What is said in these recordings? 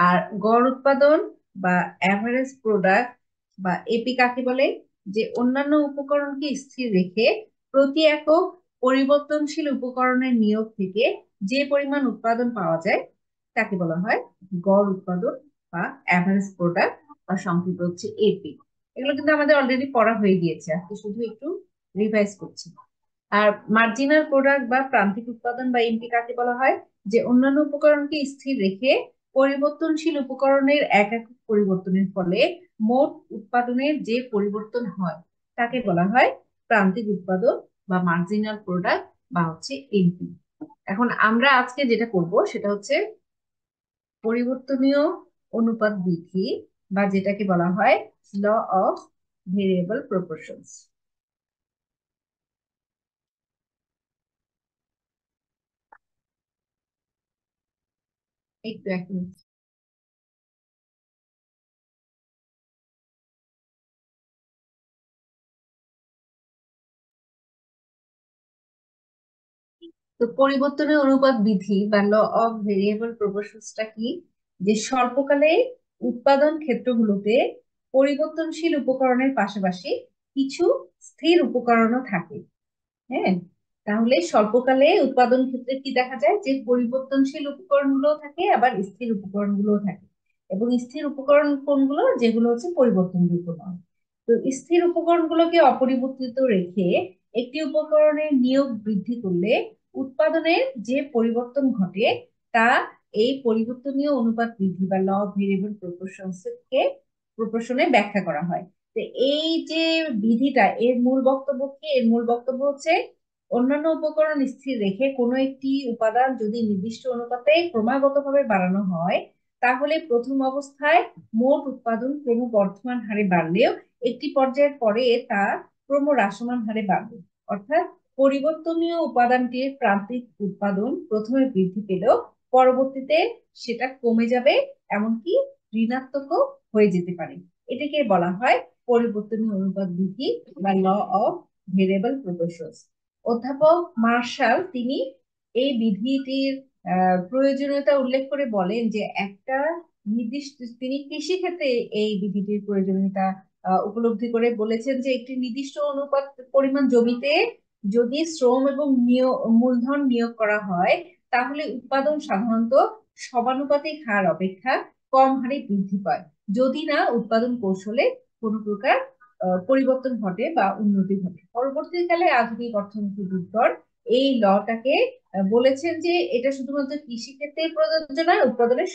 আর গড় উৎপাদন বা অ্যাভারেজ প্রোডাক্ট বা এপি কাকে বলে? যে অন্যান্য উপকরণকে স্থির রেখে প্রতি একক পরিবর্তনশীল উপকরণের নিয়োগ থেকে যে পরিমাণ উৎপাদন পাওয়া যায় তাকে বলা হয় গড় উৎপাদন বা অ্যাভারেজ প্রোডাক্ট, বা সংক্ষেপে হচ্ছে এপি। এগুলো কিন্তু আমাদের অলরেডি পড়া হয়ে গিয়েছে, আজকে শুধু একটু রিভাইজ করছি। আর মার্জিনাল প্রোডাক্ট বা প্রান্তিক উৎপাদন বা এমপি কাকে বলা হয়? যে অন্যান্য উপকরণকে স্থির রেখে পরিবর্তনশীল উপকরণের এক একক পরিবর্তনের ফলে মোট উৎপাদনের যে পরিবর্তন হয় তাকে বলা হয় প্রান্তিক উৎপাদন বা মার্জিনাল প্রোডাক্ট বা হচ্ছে এমপি। এখন আমরা আজকে যেটা করব সেটা হচ্ছে পরিবর্তনীয় অনুপাত বিধি, বা যেটাকে বলা হয় ল অফ ভেরিয়েবল প্রপোর্শনস। একটু এক মিনিট। তো পরিবর্তনের অনুপাত বিধি বা ল অফ ভেরিয়েবল প্রপোর্শনসটা কি? যে স্বল্পকালে উৎপাদন ক্ষেত্রগুলোতে পরিবর্তনশীল উপকরণের পাশাপাশি কিছু স্থির উপকরণও থাকে। হ্যাঁ, তাহলে স্বল্পকালে উৎপাদন ক্ষেত্রে কি দেখা যায়? যে পরিবর্তনশীল উপকরণগুলো থাকে, আবার স্থির উপকরণগুলো থাকে। এবং স্থির উপকরণ কোনগুলো? যেগুলো হচ্ছে পরিবর্তনযোগ্য নয়। তো স্থির উপকরণগুলোকে অপরিবর্তিত রেখে একটি উপকরণের নিয়োগ বৃদ্ধি করলে উৎপাদনের যে পরিবর্তন ঘটে তা এই পরিবর্তনীয় অনুপাত বৃদ্ধি বা ল অফ ভেরিয়েবল প্রপোর্শনসকে প্রপোর্শনে ব্যাখ্যা করা হয়। তো এই যে বিধিটা, এর মূল বক্তব্য কি? এর মূল বক্তব্য হচ্ছে অন্যান্য উপকরণ স্থির রেখে কোনো একটি উপাদান যদি নির্দিষ্ট অনুপাতে ক্রমাগতভাবে বাড়ানো হয়, তাহলে প্রথম অবস্থায় মোট উৎপাদন ক্রমবর্ধমান হারে বাড়লেও একটি পর্যায়ের পরে তা ক্রমহ্রাসমান হারে বাড়বে। অর্থাৎ পরিবর্তনীয় উপাদানটির প্রান্তিক উৎপাদন প্রথমে বৃদ্ধি পেলেও পরবর্তীতে সেটা কমে যাবে, এমনকি ঋণাত্মকও হয়ে যেতে পারে। এটাকে বলা হয় পরিবর্তনীয় অনুপাত বিধি বা ল অফ ভেরিয়েবল প্রপোর্শনস। অধ্যাপক মার্শাল তিনি এই বিধিটির প্রয়োজনীয়তা উল্লেখ করে বলেন যে একটা নির্দিষ্ট, তিনি কৃষি ক্ষেত্রে এই বিধিটির প্রয়োজনীয়তা উপলব্ধি করে বলেছেন যে একটি নির্দিষ্ট অনুপাত পরিমাণ জমিতে যদি শ্রম এবং মূলধন নিয়োগ করা হয়, তাহলে উৎপাদন সাধারণত সমানুপাতিক হার অপেক্ষা কম হারে বৃদ্ধি পায়, যদি না উৎপাদন কৌশলে কোনো প্রকার পরিবর্তন ঘটে বা উন্নতি ঘটে। পরবর্তীকালে আধুনিক অর্থনীতিবিদগণ এই লটাকে বলেছেন যে এটা শুধুমাত্র কৃষি ক্ষেত্রে প্রযোজ্য নয়, উৎপাদনের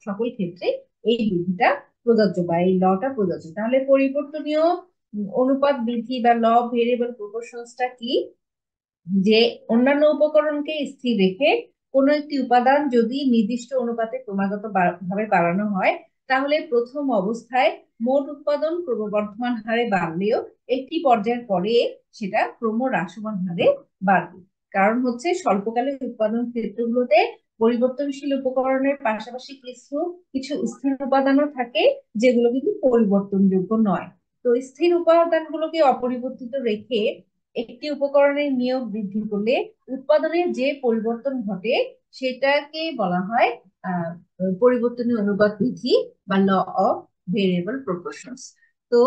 সকল ক্ষেত্রে এই বিধিটা প্রযোজ্য বা এই লটা প্রযোজ্য। তাহলে পরিবর্তনীয় অনুপাত বিধি বা ল অফ ভেরিয়েবল প্রপোর্শনসটা কি? যে অন্যান্য উপকরণকে স্থির রেখে কোনো একটি উপাদান যদি নির্দিষ্ট অনুপাতে ক্রমাগত ভাবে বাড়ানো হয়, তাহলে প্রথম অবস্থায় মোট উৎপাদন ক্রমবর্ধমান হারে বাড়লেও একটি পর্যায়ের পরে সেটা ক্রমহ্রাসমান হারে বাড়বে। কারণ হচ্ছে স্বল্পকালে উৎপাদন ক্ষেত্রগুলোতে পরিবর্তনশীল উপকরণের পাশাপাশি কিছু কিছু স্থির উপাদানও থাকে, যেগুলো কিন্তু পরিবর্তনযোগ্য নয়। তো স্থির উপাদানগুলোকে অপরিবর্তিত রেখে একটি উপকরণের নিয়োগ বৃদ্ধি করলে উৎপাদনের যে পরিবর্তন ঘটে সেটাকে বলা হয় আহ পরিবর্তনীয় অনুপাত বিধি বা ল অফ ভেরিয়েবল প্রপোর্শনস। তো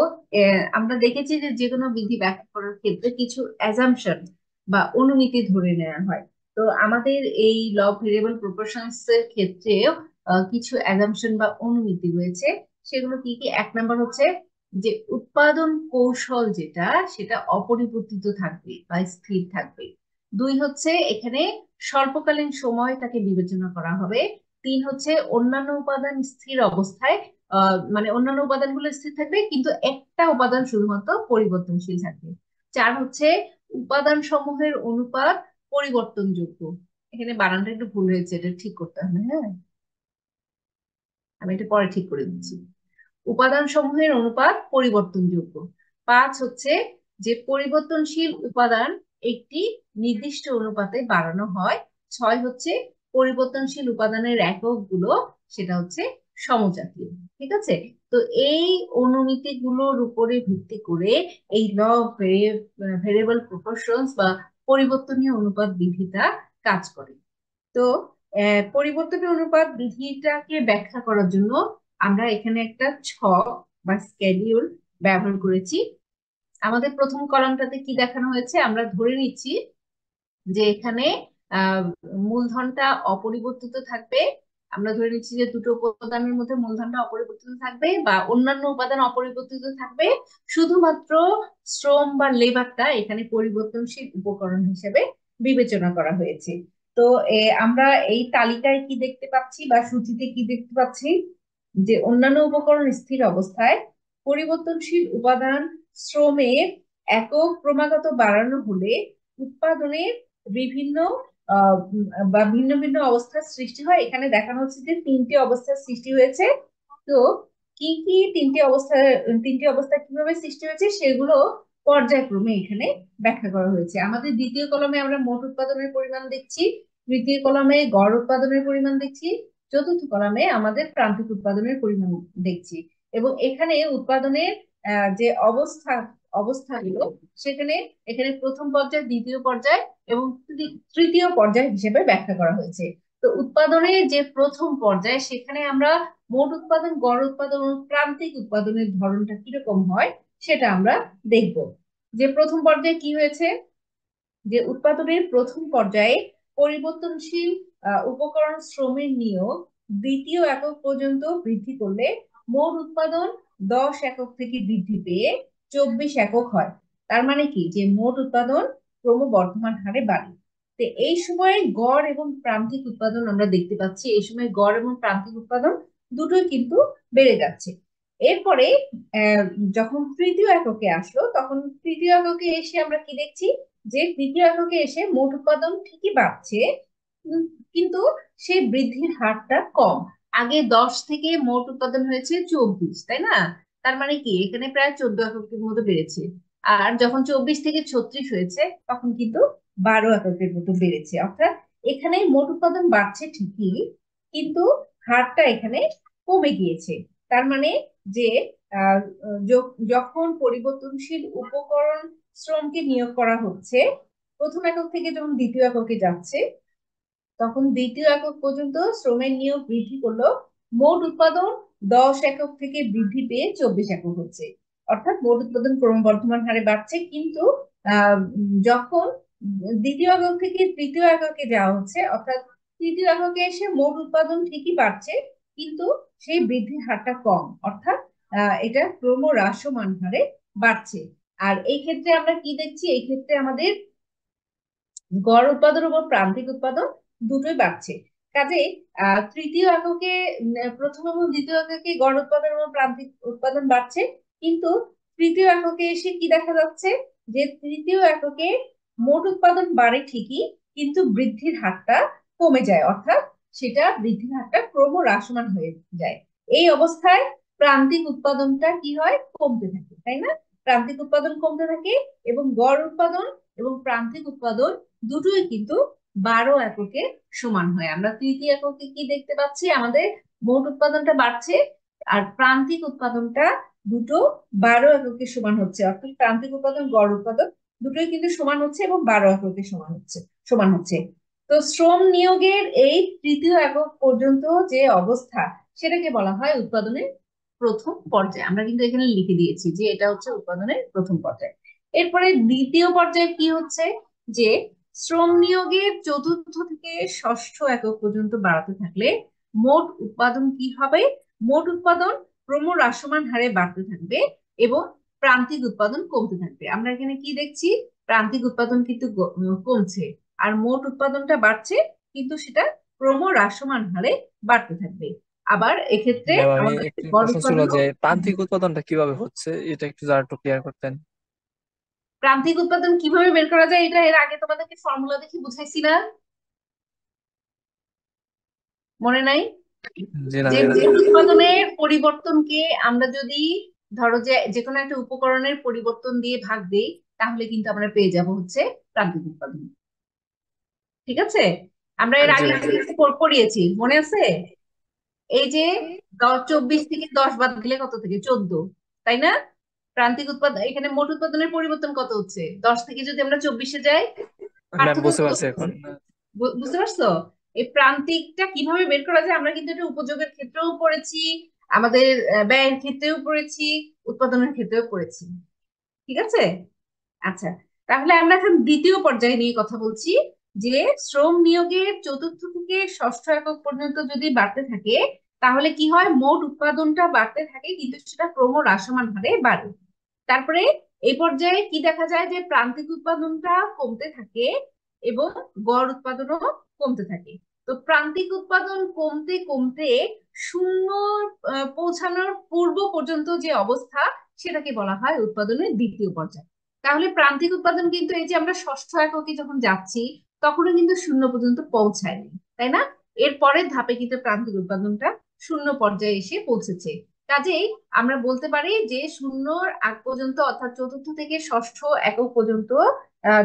আমরা দেখেছি যে যে কোনো বিধি ব্যাখ্যা করার ক্ষেত্রে কিছু অ্যাজাম্পশন বা অনুমিতি ধরে নেওয়া হয়। তো আমাদের এই ল অফ ভেরিয়েবল প্রপোর্শনস এর ক্ষেত্রেও কিছু অ্যাজাম্পশন বা অনুমিতি রয়েছে। সেগুলো কি কি? এক নাম্বার হচ্ছে যে উৎপাদন কৌশল যেটা, সেটা অপরিবর্তিত থাকবে বা স্থির থাকবে। দুই হচ্ছে এখানে স্বল্পকালীন সময়টাকে বিবেচনা করা হবে। তিন হচ্ছে অন্যান্য উপাদান স্থির অবস্থায়, মানে অন্যান্য উপাদানগুলো স্থির থাকবে কিন্তু একটা উপাদান শুধুমাত্র পরিবর্তনশীল থাকবে। চার হচ্ছে উপাদান সমূহের অনুপাত পরিবর্তনযোগ্য। এখানে বানানটা একটু ভুল হয়েছে, এটা ঠিক করতে হবে। হ্যাঁ, আমি এটা পরে ঠিক করে দিচ্ছি। উপাদান সমূহের অনুপাত পরিবর্তনযোগ্য। পাঁচ হচ্ছে যে পরিবর্তনশীল উপাদান একটি নির্দিষ্ট অনুপাতে বাড়ানো হয়। ছয় হচ্ছে পরিবর্তনশীল উপাদানের একক গুলো সেটা হচ্ছে সমজাতীয়। ঠিক আছে? তো এই অনুমিতি গুলোর উপরে ভিত্তি করে এই ল অফ ভেরিয়েবল প্রপোর্শনস বা পরিবর্তনীয় অনুপাত বিধিটা কাজ করে। তো পরিবর্তনের অনুপাত বিধিটাকে ব্যাখ্যা করার জন্য আমরা এখানে একটা ছক বা স্কেডিউল ব্যবহার করেছি। আমাদের প্রথম কলামটাতে কি দেখানো হয়েছে, আমরা ধরে নিচ্ছি যে এখানে আহ মূলধনটা অপরিবর্তিত থাকবে। আমরা ধরে নিচ্ছি যে দুটো উপাদানের মধ্যে মূলধনটা অপরিবর্তিত থাকবে বা অন্যান্য উপাদান অপরিবর্তিত থাকবে, শুধুমাত্র শ্রম বা লেবারটা এখানে পরিবর্তনশীল উপকরণ হিসেবে বিবেচনা করা হয়েছে। তো আমরা এই তালিকায় কি দেখতে পাচ্ছি বা সূচিতে কি দেখতে পাচ্ছি, যে অন্যান্য উপকরণ স্থির অবস্থায় পরিবর্তনশীল উপাদান শ্রমের একক ক্রমাগত বাড়ানো হলে উৎপাদনের বিভিন্ন বা ভিন্ন ভিন্ন অবস্থার সৃষ্টি হয়। এখানে দেখানো হচ্ছে যে তিনটি অবস্থার সৃষ্টি হয়েছে। তো কি কি তিনটি অবস্থা কিভাবে সৃষ্টি হয়েছে সেগুলো পর্যায়ক্রমে এখানে ব্যাখ্যা করা হয়েছে। আমাদের দ্বিতীয় কলমে আমরা মোট উৎপাদনের পরিমাণ দেখছি, তৃতীয় কলমে গড় উৎপাদনের পরিমাণ দেখছি, চতুর্থ কলামে আমাদের প্রান্তিক উৎপাদনের পরিমাণ দেখছি। এবং এখানে উৎপাদনের যে অবস্থাগুলো সেখানে এখানে প্রথম পর্যায়, দ্বিতীয় পর্যায় এবং তৃতীয় পর্যায় হিসেবে ব্যাখ্যা করা হয়েছে। তো উৎপাদনের যে প্রথম পর্যায় সেখানে আমরা মোট উৎপাদন, গড় উৎপাদন ও প্রান্তিক উৎপাদনের ধরনটা কিরকম হয় সেটা আমরা দেখব। যে প্রথম পর্যায়ে কি হয়েছে, যে উৎপাদনের প্রথম পর্যায়ে পরিবর্তনশীল উপকরণ শ্রমের নিয়োগ দ্বিতীয় একক পর্যন্ত বৃদ্ধি করলে মোট উৎপাদন 10 একক থেকে বৃদ্ধি পেয়ে 24 একক হয়। তার মানে কি, যে মোট উৎপাদন ক্রমবর্ধমান হারে বাড়ে। তো এই সময়ে গড় এবং প্রান্তিক উৎপাদন আমরা দেখতে পাচ্ছি, এই সময় গড় এবং প্রান্তিক উৎপাদন দুটোই কিন্তু বেড়ে যাচ্ছে। এরপরে আহ, যখন তৃতীয় এককে আসলো, তখন তৃতীয় এককে এসে আমরা কি দেখছি, যে তৃতীয় এককে এসে মোট উৎপাদন ঠিকই বাড়ছে, উম, কিন্তু সেই বৃদ্ধির হারটা কম। আগে 10 থেকে মোট উৎপাদন হয়েছে 24, তাই না? তার মানে কি এখানে প্রায় 14 এককের মতো বেড়েছে। আর যখন 24 থেকে 36 হয়েছে তখন কিন্তু 12 এককের মতো বেড়েছে। অর্থাৎ এখানে মোট উৎপাদন বাড়ছে ঠিকই, কিন্তু হারটা এখানে কমে গিয়েছে। তার মানে যে আহ, যখন পরিবর্তনশীল উপকরণ শ্রমকে নিয়োগ করা হচ্ছে, প্রথম একক থেকে যখন দ্বিতীয় এককে যাচ্ছে, তখন দ্বিতীয় একক পর্যন্ত শ্রমের নিয়োগ বৃদ্ধি করলো, মোট উৎপাদন 10 একক থেকে বৃদ্ধি পেয়ে 24 একক হচ্ছে। অর্থাৎ মোট উৎপাদন ক্রমবর্ধমান হারে বাড়ছে, কিন্তু যখন দ্বিতীয় একক থেকে তৃতীয় এককে যাওয়া হচ্ছে, অর্থাৎ তৃতীয় এককে এসে মোট উৎপাদন ঠিকই বাড়ছে, কিন্তু সেই বৃদ্ধির হারটা কম। অর্থাৎ এটা ক্রমহ্রাসমান হারে বাড়ছে। আর এই ক্ষেত্রে আমরা কি দেখছি, এই ক্ষেত্রে আমাদের গড় উৎপাদন এবং প্রান্তিক উৎপাদন দুটোই বাড়ছে। কাজে তৃতীয় এককে প্রথম এবং দ্বিতীয় এককে গড় উৎপাদন এবং প্রান্তিক উৎপাদন বাড়ছে, কিন্তু তৃতীয় এককে এসে কি দেখা যাচ্ছে, যে তৃতীয় এককে মোট উৎপাদন বাড়ে ঠিকই, কিন্তু বৃদ্ধির হারটা কমে যায়। অর্থাৎ সেটা বৃদ্ধির হারটা ক্রমহ্রাসমান হয়ে যায়। এই অবস্থায় প্রান্তিক উৎপাদনটা কি হয়, কমতে থাকে, তাই না? প্রান্তিক উৎপাদন কমতে থাকে এবং গড় উৎপাদন এবং প্রান্তিক উৎপাদন দুটোই কিন্তু 12 এককে সমান হয়। আমরা তৃতীয় এককে কি দেখতে পাচ্ছি, আমাদের মোট উৎপাদনটা বাড়ছে আর প্রান্তিক উৎপাদনটা দুটো 12 এককে সমান হচ্ছে। অর্থাৎ প্রান্তিক উৎপাদন, গড় উৎপাদন দুটোই কিন্তু সমান হচ্ছে এবং 12 এককে সমান হচ্ছে। তো শ্রম নিয়োগের এই তৃতীয় একক পর্যন্ত যে অবস্থা, সেটাকে বলা হয় উৎপাদনের প্রথম পর্যায়ে। আমরা কিন্তু এখানে লিখে দিয়েছি যে এটা হচ্ছে উৎপাদনের প্রথম পর্যায়। এরপরে দ্বিতীয় পর্যায়ে কি হচ্ছে, যে শ্রম নিয়োগের চতুর্থ থেকে ষষ্ঠ একক পর্যন্ত বাড়াতে থাকলে মোট উৎপাদন কি হবে, মোট উৎপাদন ক্রমহ্রাসমান হারে বাড়তে থাকবে এবং প্রান্তিক উৎপাদন কমতে থাকবে। আমরা এখানে কি দেখছি, প্রান্তিক উৎপাদন কিন্তু কমছে আর মোট উৎপাদনটা বাড়ছে, কিন্তু সেটা ক্রমহ্রাসমান হারে বাড়তে থাকবে। আবার এক্ষেত্রে ম্যাম, আমি আমাদের একটি গড় প্রশ্ন ছিল উৎপাদনও, যে প্রান্তিক উৎপাদনটা কিভাবে হচ্ছে, এটা একটু যারা একটু ক্লিয়ার করতেন। প্রান্তিক উৎপাদন কিভাবে বের করা যায় এটা এর আগে তোমাদেরকে ফর্মুলা দেখে বুঝাইছি না, মনে নাই? জি না যে ম্যাম। মোট উৎপাদনের পরিবর্তনকে আমরা যদি ধরো যে যে কোনো একটা উপকরণের পরিবর্তন দিয়ে ভাগ দিই, তাহলে কিন্তু আমরা পেয়ে যাব হচ্ছে প্রান্তিক উৎপাদন। ঠিক আছে? আমরা এর জি আগে ম্যাম। পড়িয়েছি, মনে আছে? এই যে 24 থেকে 10 বাদ দিলে কত থেকে 14, তাই না? প্রান্তিক উৎপাদন, এখানে মোট উৎপাদনের পরিবর্তন কত হচ্ছে, 10 থেকে যদি আমরা 24-এ যাই, ম্যাম পার্থক্য বুঝতে কত পারছি হচ্ছে? এখন। বুঝতে পারছো? এই প্রান্তিকটা কিভাবে বের করা যায় আমরা কিন্তু এটা উপযোগের ক্ষেত্রেও পড়েছি, আমাদের ব্যয়ের ক্ষেত্রেও পড়েছি, উৎপাদনের ক্ষেত্রেও পড়েছি। ঠিক আছে। আচ্ছা, তাহলে আমরা এখন দ্বিতীয় পর্যায়ে নিয়ে কথা বলছি, যে শ্রম নিয়োগের চতুর্থ থেকে ষষ্ঠ একক পর্যন্ত যদি বাড়তে থাকে তাহলে কি হয়, মোট উৎপাদনটা বাড়তে থাকে কিন্তু সেটা ক্রমহ্রাসমান হারে বাড়ে। তারপরে এই পর্যায়ে কি দেখা যায়, যে প্রান্তিক উৎপাদনটা কমতে থাকে এবং গড় উৎপাদনও কমতে থাকে। তো প্রান্তিক উৎপাদন কমতে কমতে শূন্য পৌঁছানোর পূর্ব পর্যন্ত যে অবস্থা, সেটাকে বলা হয় উৎপাদনের দ্বিতীয় পর্যায়। তাহলে প্রান্তিক উৎপাদন কিন্তু এই যে আমরা ষষ্ঠ এককে যখন যাচ্ছি তখনও কিন্তু শূন্য পর্যন্ত পৌঁছায়নি, তাই না? এর পরের ধাপে কিন্তু প্রান্তিক উৎপাদনটা শূন্য পর্যায়ে এসে পৌঁছেছে। কাজেই আমরা বলতে পারি যে শূন্যর আগ পর্যন্ত অর্থাৎ চতুর্থ থেকে ষষ্ঠ একক পর্যন্ত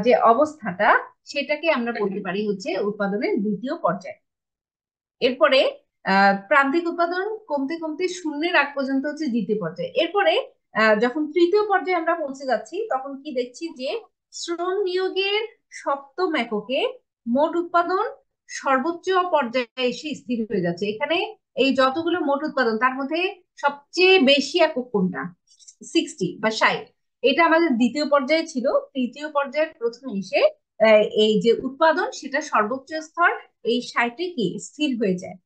যে অবস্থাটা, সেটাকে আমরা বলতে পারি হচ্ছে উৎপাদনের দ্বিতীয় পর্যায়। এরপরে প্রান্তিক উৎপাদন কমতে কমতে শূন্যের আগ পর্যন্ত হচ্ছে দ্বিতীয় পর্যায়ে। এরপরে যখন তৃতীয় পর্যায়ে আমরা পৌঁছে যাচ্ছি তখন কি দেখছি, যে শ্রম নিয়োগের সপ্তম এককে মোট উৎপাদন সর্বোচ্চ পর্যায়ে এসে স্থির হয়ে যাচ্ছে। এখানে এই যতগুলো মোট উৎপাদন তার মধ্যে সবচেয়ে বেশি একক কোনটা, 60 বা 60, এটা আমাদের দ্বিতীয় পর্যায়ে ছিল। তৃতীয় পর্যায়ের প্রথমে এসে এই যে উৎপাদন সেটা সর্বোচ্চ স্তর এই 60-এ কি স্থির হয়ে যায়।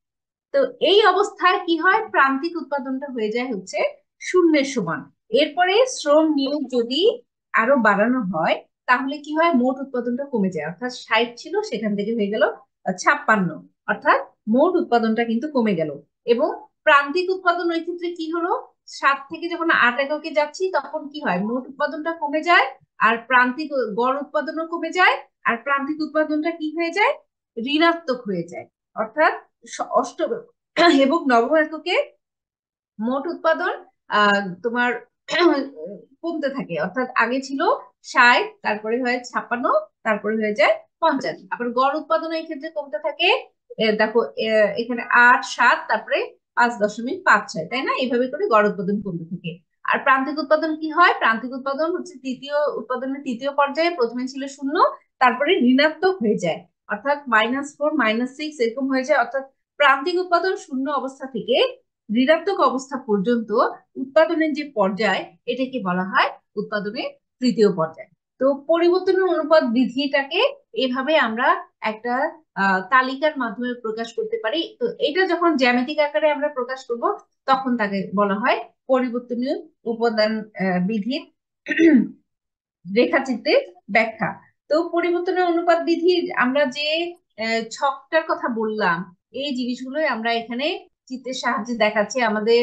তো এই অবস্থায় কি হয়, প্রান্তিক উৎপাদনটা হয়ে যায় হচ্ছে শূন্যের সমান। এরপরে শ্রম নিয়োগ যদি আরো বাড়ানো হয় তাহলে কি হয়, মোট উৎপাদনটা কমে যায়, অর্থাৎ 60 ছিল সেখান থেকে হয়ে গেল 56, অর্থাৎ মোট উৎপাদনটা কিন্তু কমে গেল। এবং প্রান্তিক উৎপাদন ওই ক্ষেত্রে কি হলো, 7 থেকে যখন 8 এককে যাচ্ছি তখন কি হয়, মোট উৎপাদনটা কমে যায় আর প্রান্তিক গড় উৎপাদনও কমে যায়, আর প্রান্তিক উৎপাদনটা কি হয়ে যায়, ঋণাত্মক হয়ে যায়। অর্থাৎ অষ্টম এবং নবম এককে মোট উৎপাদন তোমার কমতে থাকে, অর্থাৎ আগে ছিল 60, তারপরে হয় 56, তারপরে হয়ে যায় 50। আবার গড় উৎপাদন এই ক্ষেত্রে কমতে থাকে, দেখো এখানে 8, 7, তারপরে 5.56, তাই না? এইভাবে করে গড় উৎপাদন কমতে থাকে। আর প্রান্তিক উৎপাদন কি হয়, প্রান্তিক উৎপাদন হচ্ছে তৃতীয় উৎপাদনের তৃতীয় পর্যায়ে প্রথমে ছিল শূন্য, তারপরে ঋণাত্মক হয়ে যায়, অর্থাৎ -4, -6 এরকম হয়ে যায়। অর্থাৎ প্রান্তিক উৎপাদন শূন্য অবস্থা থেকে ঋণাত্মক অবস্থা পর্যন্ত উৎপাদনের যে পর্যায়, এটাকে বলা হয় উৎপাদনের তৃতীয় পর্যায়। তো পরিবর্তনের অনুপাত বিধিটাকে এভাবে আমরা একটা তালিকার মাধ্যমে প্রকাশ করতে পারি। তো এটা যখন জ্যামিতিক আকারে আমরা প্রকাশ করব তখন তাকে বলা হয় পরিবর্তনীয় উপাদান বিধির রেখাচিত্রের ব্যাখ্যা। তো পরিবর্তনের অনুপাত বিধির আমরা যে ছকটার কথা বললাম, এই জিনিসগুলোই আমরা এখানে চিত্রের সাহায্যে দেখাচ্ছি। আমাদের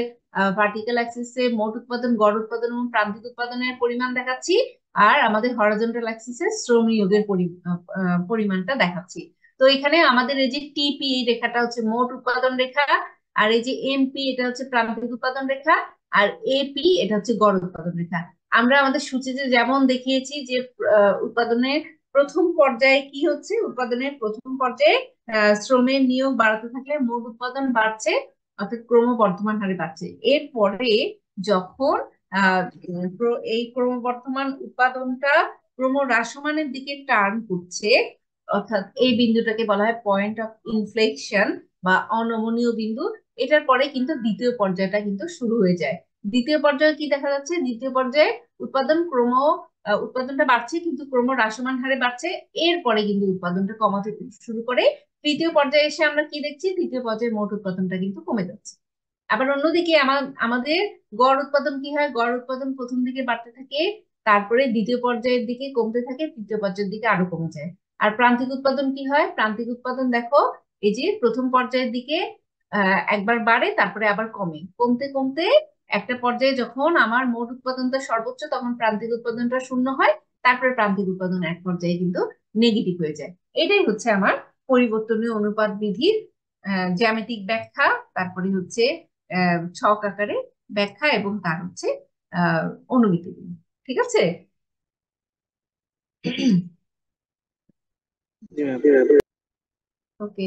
ভার্টিক্যাল অ্যাক্সিসে মোট উৎপাদন, গড় উৎপাদন এবং প্রান্তিক উৎপাদনের পরিমাণ দেখাচ্ছি, আর আমাদের হরাইজন্টাল অ্যাক্সিসে শ্রম নিয়োগের পরিমাণটা দেখাচ্ছি। তো এখানে আমাদের এই যে টিপি, এই রেখাটা হচ্ছে মোট উৎপাদন রেখা, আর এই যে এমপি এটা হচ্ছে প্রান্তিক উৎপাদন রেখা, আর এপি এটা হচ্ছে গড় উৎপাদন রেখা। আমরা আমাদের সূচিতে যেমন দেখিয়েছি যে উৎপাদনের প্রথম পর্যায়ে কি হচ্ছে, উৎপাদনের প্রথম পর্যায়ে শ্রমের নিয়োগ বাড়াতে থাকলে মোট উৎপাদন বাড়ছে, অর্থাৎ ক্রমবর্ধমান হারে বাড়ছে। এরপরে যখন এই ক্রমবর্ধমান উৎপাদনটা ক্রমহ্রাসমানের দিকে টার্ন করছে, অর্থাৎ এই বিন্দুটাকে বলা হয় পয়েন্ট অফ ইনফ্লেকশন বা অনমনীয় বিন্দু, এটার পরে কিন্তু দ্বিতীয় পর্যায়টা কিন্তু শুরু হয়ে যায়। দ্বিতীয় পর্যায়ে কি দেখা যাচ্ছে, দ্বিতীয় পর্যায়ে উৎপাদনটা বাড়ছে কিন্তু ক্রমহ্রাসমান হারে বাড়ছে। এরপরে কিন্তু উৎপাদনটা কমাতে শুরু করে। তৃতীয় পর্যায়ে এসে আমরা কি দেখছি, তৃতীয় পর্যায়ে মোট উৎপাদনটা কিন্তু কমে যাচ্ছে। আবার অন্যদিকে আমাদের গড় উৎপাদন কি হয়, গড় উৎপাদন প্রথম দিকে বাড়তে থাকে, তারপরে দ্বিতীয় পর্যায়ের দিকে কমতে থাকে, তৃতীয় পর্যায়ের দিকে আরো কমে যায়। আর প্রান্তিক উৎপাদন কি হয়, প্রান্তিক উৎপাদন দেখো এই যে প্রথম পর্যায়ের দিকে একবার বাড়ে তারপরে আবার কমে, কমতে কমতে একটা পর্যায়ে যখন আমার মোট উৎপাদনটা সর্বোচ্চ তখন প্রান্তিক উৎপাদনটা শূন্য হয়, তারপরে প্রান্তিক উৎপাদন এক পর্যায়ে কিন্তু নেগেটিভ হয়ে যায়। এটাই হচ্ছে আমার পরিবর্তনীয় অনুপাত বিধির জ্যামিতিক ব্যাখ্যা, তারপরে হচ্ছে ছক আকারে ব্যাখ্যা, এবং তার হচ্ছে আহ অনুমিতি। ঠিক আছে। জি ম্যাম। ওকে।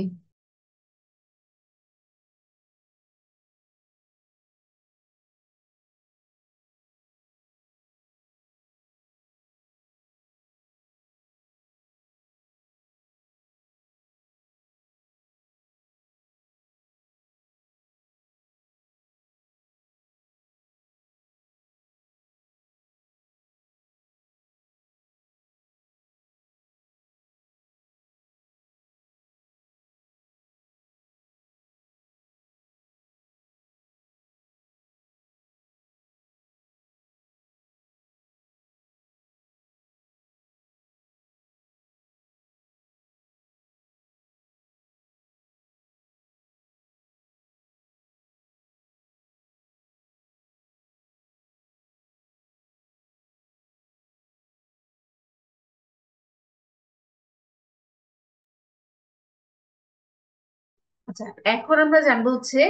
আচ্ছা, এখন আমরা জানবো হচ্ছে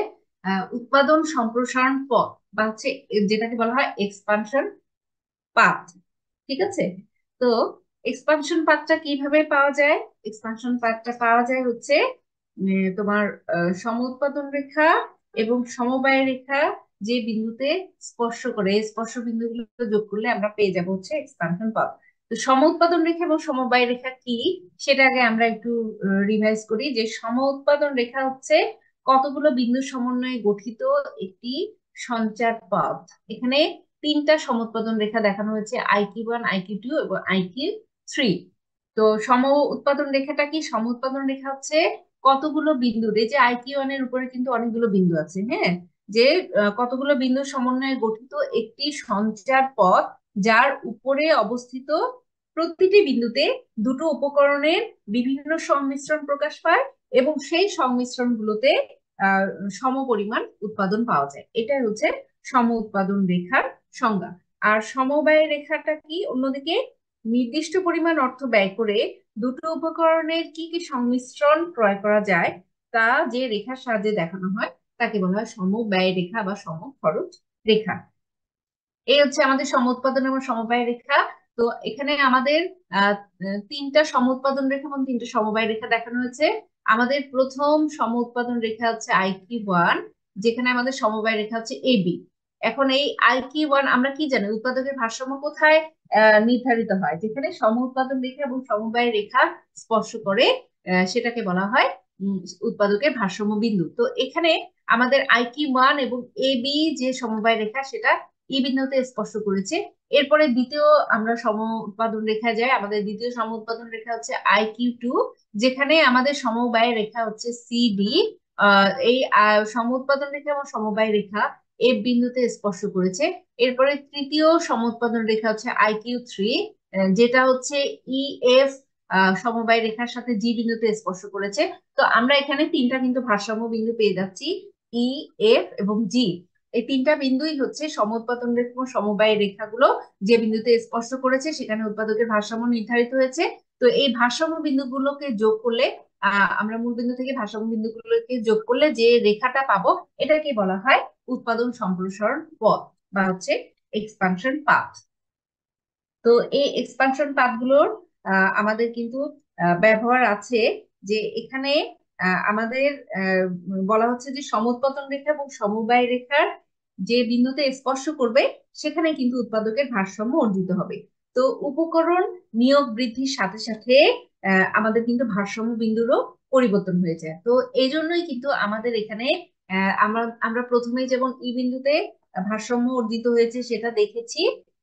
উৎপাদন সম্প্রসারণ পথ বা হচ্ছে যেটাকে বলা হয় এক্সপানশন পাথ। ঠিক আছে। তো এক্সপানশন পাথটা কিভাবে পাওয়া যায়? এক্সপানশন পাথটা পাওয়া যায় হচ্ছে তোমার সম উৎপাদন রেখা এবং সমবায় রেখা যে বিন্দুতে স্পর্শ করে, এই স্পর্শ বিন্দুগুলো যোগ করলে আমরা পেয়ে যাব হচ্ছে এক্সপানশন পাথ। তো সম উৎপাদন রেখা এবং সমবায় রেখা কি সেটা আগে আমরা একটু রিভাইজ করি। যে সম উৎপাদন রেখা হচ্ছে কতগুলো বিন্দু সমন্বয়ে গঠিত একটি সঞ্চার পথ। এখানে তিনটা সমুৎপাদন রেখা দেখানো হয়েছে, আইকিউ 1, আইকিউ 2 এবং আইকিউ 3। তো সম উৎপাদন রেখাটা কি? সম উৎপাদন রেখা হচ্ছে কতগুলো বিন্দু, এই যে আইকিউ 1 এর উপরে কিন্তু অনেকগুলো বিন্দু আছে, হ্যাঁ, যে কতগুলো বিন্দু সমন্বয়ে গঠিত একটি সঞ্চার পথ, যার উপরে অবস্থিত প্রতিটি বিন্দুতে দুটো উপকরণের বিভিন্ন সংমিশ্রণ প্রকাশ পায় এবং সেই সংমিশ্রণগুলোতে আহ সমপরিমাণ উৎপাদন পাওয়া যায়। এটাই হচ্ছে সম উৎপাদন রেখার সংজ্ঞা। আর সমবায় রেখাটা কি? অন্যদিকে নির্দিষ্ট পরিমাণ অর্থ ব্যয় করে দুটো উপকরণের কি কি সংমিশ্রণ ক্রয় করা যায় তা যে রেখার সাহায্যে দেখানো হয় তাকে বলা হয় সমব্যয় রেখা বা সমখরচ রেখা। এই হচ্ছে আমাদের সমউৎপাদন এবং সমবায় রেখা। তো এখানে আমাদের তিনটা সমউৎপাদন রেখা এবং তিনটা সমবায় রেখা দেখানো হয়েছে। আমাদের প্রথম সমউৎপাদন রেখা হচ্ছে আইকিউ 1, যেখানে আমাদের সমবায় রেখা হচ্ছে এবি। এখন এই আইকিউ 1 আমরা কি জানি, উৎপাদকের ভারসাম্য কোথায় নির্ধারিত হয়? যেখানে সমউৎপাদন রেখা এবং সমবায় রেখা স্পর্শ করে, সেটাকে বলা হয় উম, উৎপাদকের ভারসাম্য বিন্দু। তো এখানে আমাদের আইকিউ 1 এবং এবি যে সমবায় রেখা সেটা ই বিন্দুতে স্পর্শ করেছে। এরপরে দ্বিতীয় আমরা সম উৎপাদন রেখা যাই। আমাদের দ্বিতীয় সম উৎপাদন রেখা হচ্ছে আইকিউ 2, যেখানে আমাদের সমবায় রেখা হচ্ছে সিডি। এই সম উৎপাদন রেখা এবং সমবায় রেখা এফ বিন্দুতে স্পর্শ করেছে। এরপরে তৃতীয় সম উৎপাদন রেখা হচ্ছে আইকিউ 3, যেটা হচ্ছে ই এফ সমবায় রেখার সাথে জি বিন্দুতে স্পর্শ করেছে। তো আমরা এখানে তিনটা কিন্তু ভারসাম্য বিন্দু পেয়ে যাচ্ছি, ই, এফ এবং জি। এই তিনটা বিন্দুই হচ্ছে সমউৎপাদন রেখা এবং সমবায় রেখাগুলো যে বিন্দুতে স্পর্শ করেছে সেখানে উৎপাদকের ভারসাম্য নির্ধারিত হয়েছে। তো এই ভারসাম্য বিন্দুগুলোকে যোগ করলে আমরা মূল বিন্দু থেকে ভারসাম্য বিন্দুগুলোকে যোগ করলে যে রেখাটা পাবো এটাকে বলা হয় উৎপাদন সম্প্রসারণ পথ বা হচ্ছে এক্সপানশন পাথ। তো এই এক্সপানশন পাথগুলোর আমাদের কিন্তু ব্যবহার আছে। যে এখানে আমাদের বলা হচ্ছে যে সমুৎপাদন রেখা এবং সমবায় রেখার যে বিন্দুতে স্পর্শ করবে সেখানে কিন্তু উৎপাদকের ভারসাম্য অর্জিত হবে। তো উপকরণ নিয়োগ বৃদ্ধির সাথে সাথে আমাদের কিন্তু ভারসাম্য বিন্দুরও পরিবর্তন হয়ে যায়। তো এই জন্যই কিন্তু আমাদের এখানে আমরা আমরা প্রথমেই যেমন ই বিন্দুতে ভারসাম্য অর্জিত হয়েছে সেটা দেখেছি।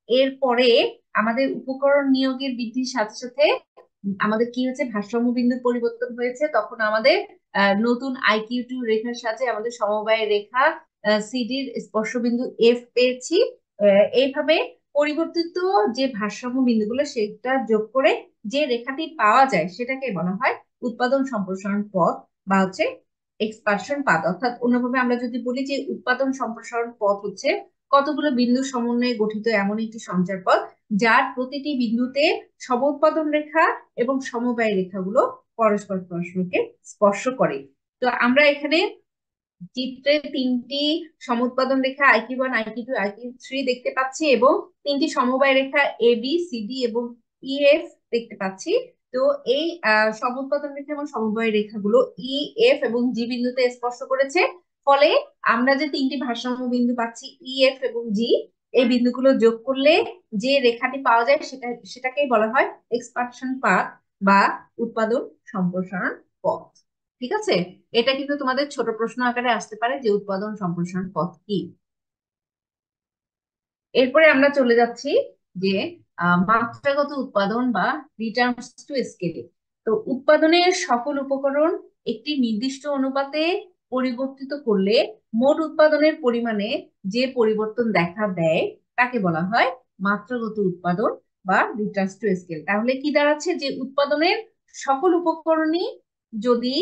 এরপরে আমাদের উপকরণ নিয়োগের বৃদ্ধির সাথে সাথে আমাদের কি হচ্ছে, ভারসাম্য বিন্দুর পরিবর্তন হয়েছে। তখন আমাদের নতুন আইকিউ 2 রেখার সাথে আমাদের সমবায় রেখা সিডির স্পর্শ বিন্দু এফ পেয়েছি। এইভাবে পরিবর্তিত যে ভারসাম্য বিন্দুগুলো সেটা যোগ করে যে রেখাটি পাওয়া যায় সেটাকে বলা হয় উৎপাদন সম্প্রসারণ পথ বা হচ্ছে এক্সপানশন পাথ। অর্থাৎ অন্যভাবে আমরা যদি বলি যে উৎপাদন সম্প্রসারণ পথ হচ্ছে কতগুলো বিন্দু সমন্বয়ে গঠিত এমন একটি সঞ্চার পথ যার প্রতিটি বিন্দুতে সমউৎপাদন রেখা এবং সমবায় রেখাগুলো পরস্পর পরস্পরকে স্পর্শ করে। তো আমরা এখানে চিত্রে তিনটি সমউৎপাদন রেখা আইকিউ 1, আইকিউ 2, আইকিউ 3 দেখতে পাচ্ছি এবং তিনটি সমবায় রেখা এ বি সি ডি এবং ই এফ দেখতে পাচ্ছি। তো এই সমউৎপাদন রেখা এবং সমবায় রেখাগুলো ই, এফ এবং জি বিন্দুতে স্পর্শ করেছে। ফলে আমরা যে তিনটি ভারসাম্য বিন্দু পাচ্ছি ই, এফ এবং জি, এই বিন্দুগুলো যোগ করলে যে রেখাটি পাওয়া যায় সেটাকেই বলা হয় এক্সপানশন পাথ বা উৎপাদন সম্প্রসারণ পথ। ঠিক আছে। এটা কিন্তু তোমাদের ছোট প্রশ্ন আকারে আসতে পারে যে উৎপাদন সম্প্রসারণ পথ কি। এরপরে আমরা চলে যাচ্ছি যে মাত্রাগত উৎপাদন বা রিটার্নস টু স্কেল। তো উৎপাদনের সকল উপকরণ একটি নির্দিষ্ট অনুপাতে পরিবর্তিত করলে মোট উৎপাদনের পরিমাণে যে পরিবর্তন দেখা দেয় তাকে বলা হয় মাত্রাগত উৎপাদন বা রিটার্নস টু স্কেল। তাহলে কি দাঁড়াচ্ছে, যে উৎপাদনের সকল উপকরণই যদি